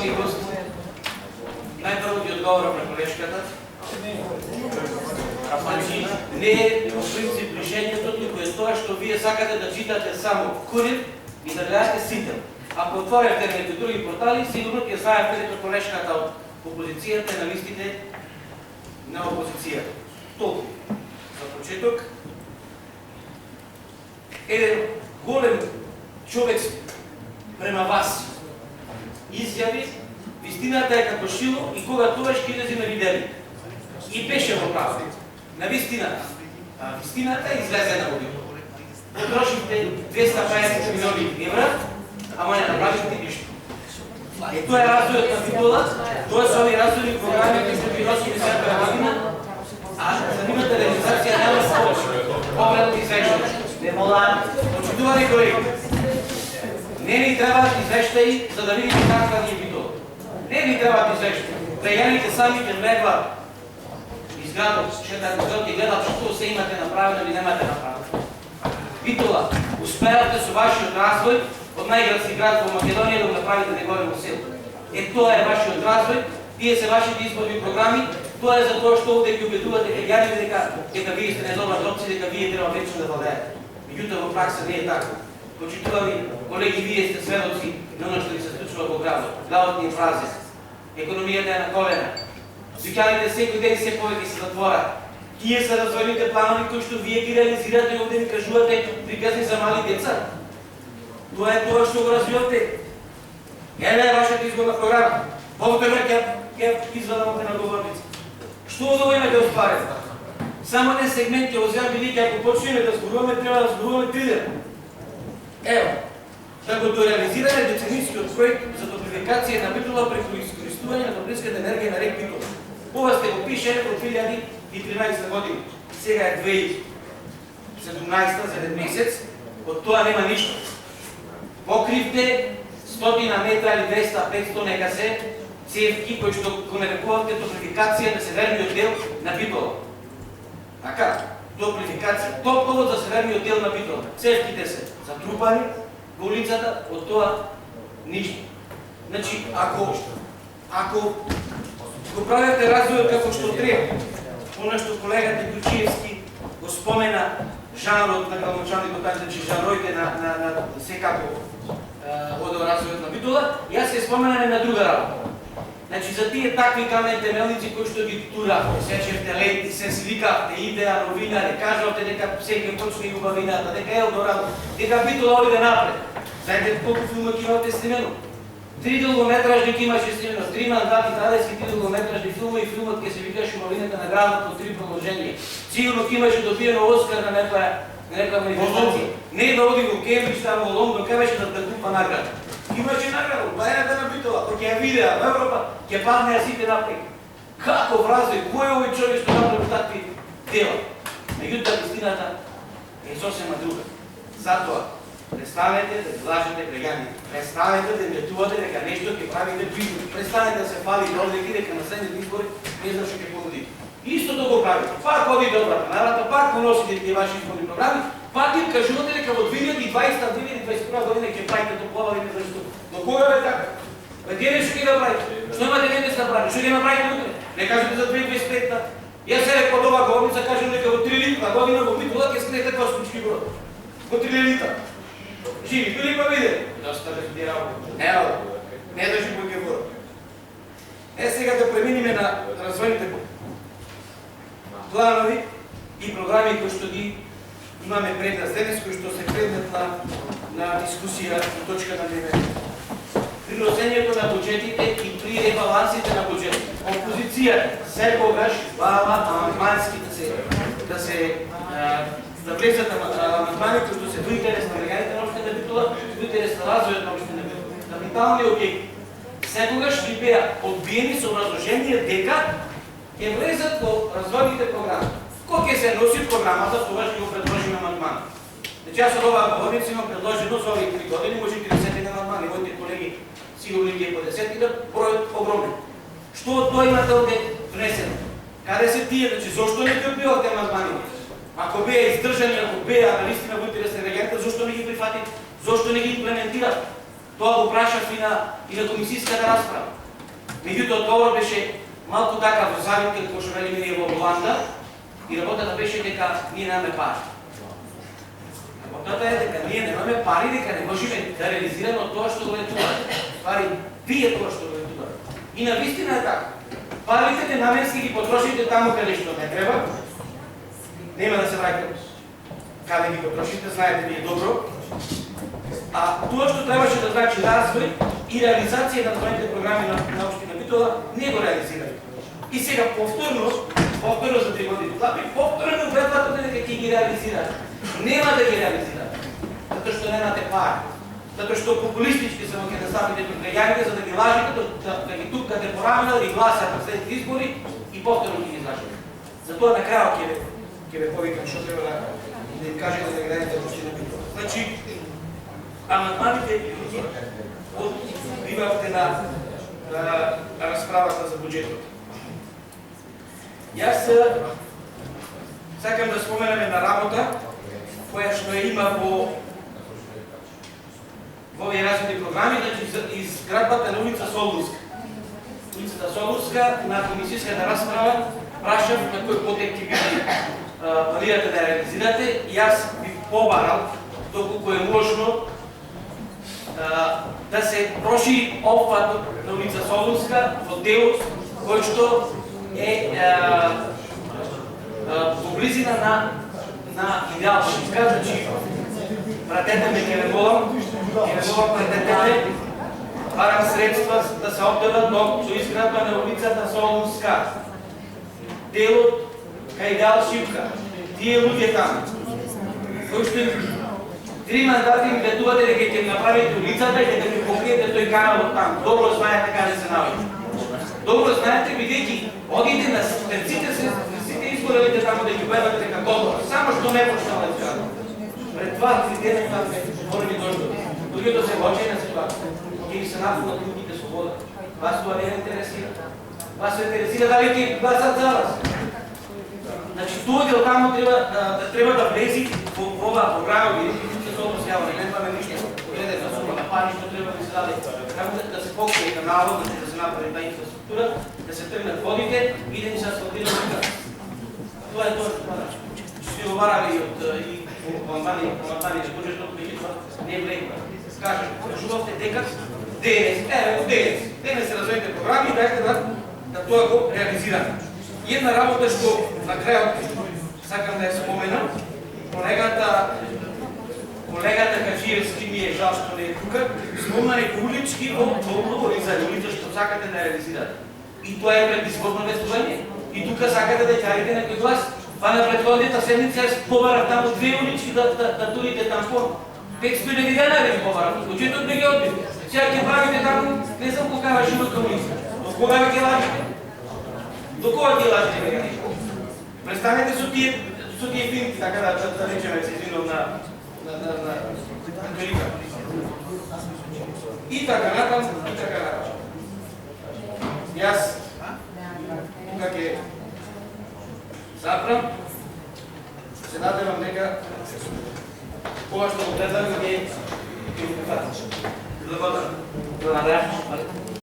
нашите гости. Най-първо ги отговоря на колежката. Значи, не е по принцип решението, тук е това, що вие сакате да читате само Курив и да гледате Сител. Ако отворяте на други портали, сигурно ќе знаете дека колежката от опозицията на листите на опозицията. Толкова. За почеток. Еден голем човек према вас изјави, вистината е како шило и кога тоа ќе излезе на видели. И беше во право. На вистината. Вистината излезе на видео. Потрошихте 250 милиони евра, ама не направихте нищо. Е, тоа е развојот на Битола, тоа се овие развојни програми кои што ги носиме всяка година, а за нивната реализација нема повече. Погледот извештај. Не молам. Почитувани колеги, не ни трябват извештаи за да видите каква ни е Битола. Не ни трябват извештаи. Прејаните сами ќе влегват изградот, ще да го гледат што се имате направено или немате направено. Битола, успеавте со вашиот развој од најградски град во Македонија да го направите негово село. Е, тоа е вашиот развој, тие се вашите изборни програми, тоа е за тоа што овде ги убедувате граѓаните дека вие сте недобар опција, дека вие треба вечно да владеете. Меѓутоа во пракса не е така. Почитувани колеги, вие сте сведоци на оно што ни се случува во градот. Градот ни е празен. Економијата е на колена. Дуќаните секој ден се повеќе се затворат. Тие се развојните планови кои што вие ги реализирате и овде ни кажувате приказни за мали деца. Тоа е тоа што го развивате. Еве е вашата изборна програма. Повторно ќе извадам на говорница. Што овде имате остварено? Само еден сегмент ќе оземам, бидејќи ако почнеме да зборуваме, треба да зборуваме 3 дена. Ево, да го дореализираме деценискиот проект за топлификација на Битола преку искористување на топлинската енергија на рек Битола. Ова сте го пишеле во 2013 година. Сега е 2017 за еден месец, од тоа нема ништо. Покривте 100 метра или 200-500 нека се цевки кои што го нарекувате топлификација на северниот дел на Битола. Така, топлификација, топловод за северниот дел на Битола. Цевките се затрупани во улицата, од тоа ништо. Значи, ако го правите развојот како што треба, оно што колегата Ключиевски го спомена, жанрот на градоначалникот, значи жанроите на секако од развојот на Битола, јас се споменаме на друга работа. Значи за тие такви камени темелници кои што ги туравте, сечевте ленти, се свикавте, идеја, новина, не кажавте дека секој почне и убавината, дека е Елдорадо, дека Битола оди напред. Знаете колку филма ќе имате снимено? 3 дългометражни имаше снимено, 3 мандати, 23 дългометражни филма и филмът ке се викаше Умовината награда по 3 продължения. Сигурно имаше добиено Оскар на някаква манифестация. Не да оди во Кембридж, там во Лондон, ке беше да купа награда. Имаше награда, бајната на Битола, па ќе ја видеа во Европа, ќе паднеа сите напред. Како врази, кој е овој човек што направи такви дела? Меѓутоа вистината е сосема друга. Затоа престанете да излажете граѓаните. Престанете да метувате дека нешто ќе правите бизнес. Престанете да се фалите овде дека на следните избори не знам што ќе понудите. Истото го правите. Пак одите обратно на работа, пак поносите тие ваши изборни програми, пак им кажувате дека во 2020-2021 година ќе правите топловарите за што. До кога бе така? Бе тие што ќе да правите? Што имате денес да правите? Што ќе направите утре? Не кажете за 2025-та. Јас се од ова говорница кажам дека во 3 литра година во Битола ќе скрете како Скучки брод. Во 3 литра. Живи, били па виде? Доста разбирал. Не държи по гевора. Сега да преминиме на развојните планови и програми кои што ги имаме пред нас денес, кои што се предмет на дискусија по точка на дневен. При носењето на буџетите и при ребалансите на буџетите. Опозиција секогаш бава амандмански да влезат амандмани кои што се во интерес на граѓаните на општина Битола, во интерес на развојот на општина Битола. Капитални објекти секогаш би беа одбиени со образложение дека ќе влезат во развојните програми. Кој ќе се носи програмата, тогаш ќе го предложиме амандман. Значи јас од оваа говорница имам предложено за овие 3 години, може 30 амандмани, моите колеги сигурно ќе по 10 да бројот огромен. Што од тоа имате овде внесено? Каде се тие, значи зошто не ги одбивате амандманите? Ако беа издржани, ако беа наистина во интерес на граѓаните, зошто не ги прифатите? Зошто не ги имплементирате? Тоа го прашав и на комисиската расправа. Меѓутоа, одговорот беше малку така во завитка, како што велиме ние во Голанда, и работата беше дека ние немаме пари. Работата е дека ние немаме пари, дека не можеме да реализираме тоа што го ветуваме. Пари, вие тоа што го ветуваме. И навистина е така. Парите ненаменски ги потрошите таму каде што не треба. Нема да се враќам каде ги потрошите, знаете вие добро. А тоа што требаше да значи развој и реализација на твоите програми на општина Битола не го реализираме. И сега повторно за 3 години повторно предватате дека ќе ги реализирате. Нема да ги реализирате. Затоа што немате пари. Затоа што популистички се ќе наставите пред граѓаните за да ги лажите, да ги тупкате по рамена, да ги гласат на следните избори и повторно ќе ги излажете. Затоа на крајот ќе ве повикам што треба да им кажете на граѓаните во општина Битола. Значи, амандманите од прибавките на расправата за буџетот. Јас сакам да споменам една работа која што ја има во овие различни програми, значи изградбата на улица Солунска. Улицата Солунска на комисиската расправа прашав на кој потек ќе биде планирате да реализирате и јас би побарал доколку е можно да се прошири опфатот на улица Солунска во делот кој што е во близина на Идеал Шипка, значи пратете ме, ќе ве молам, пратете ме, барам средства да се обделат до изградба на улицата Солунска. Делот кај Идеал Шипка, тие луѓе таму, кои што 3 мандати им ветувате дека ќе направите улицата и дека ќе покриете тој канал од таму. Добро знаете каде се наоѓа. Добро знаете, бидејќи одите на сите изборовите таму да ги гледате дека готово. Само што не почнала изградба. Пред 2-3 дена таму мора ви дождови. Луѓето се во очајна ситуација. Ќе ви се напунат луѓите слобода. Вас тоа не интересира. Вас се интересира дали ќе гласат за вас. Значи, тоа дел таму треба да влези во оваа програма, видите се односјава, не немаме ништо. Гледате сума на пари што треба да се даде. Како да се покрие каналот, да се направи таа инфраструктура, да се тргнат водите и да ни се асфалтира улица. Тоа е тоа што правиш. Што го барали и командани на буџетот, меѓутоа не влегува. Кажем, кажувавте дека денес се развоите програми и дајте да тоа го реализираме. И една работа што на крајот сакам да ја споменам, колегата Каджиевски ми е жал што не е тука, спомна некои улички во Оризари, улица што сакате да реализирате. И тоа е предизборно ветување. И тука сакате да ќарите некој глас. Па на претходната седница јас побарав таму 2 улички да турите тампон. 500.000 денари ви побарав, буџетот не ги одбив. Сега ќе правите таму, не знам кога животна улица. До кога ќе лажите? До кога ќе лажите вега нешто? Престанете со тие финти, така да речеме, се извинувам на Анджелика. И така натам. Јас тука ќе запрам, се надевам дека ова што го гледам ќе го прифатиш. Благодарам.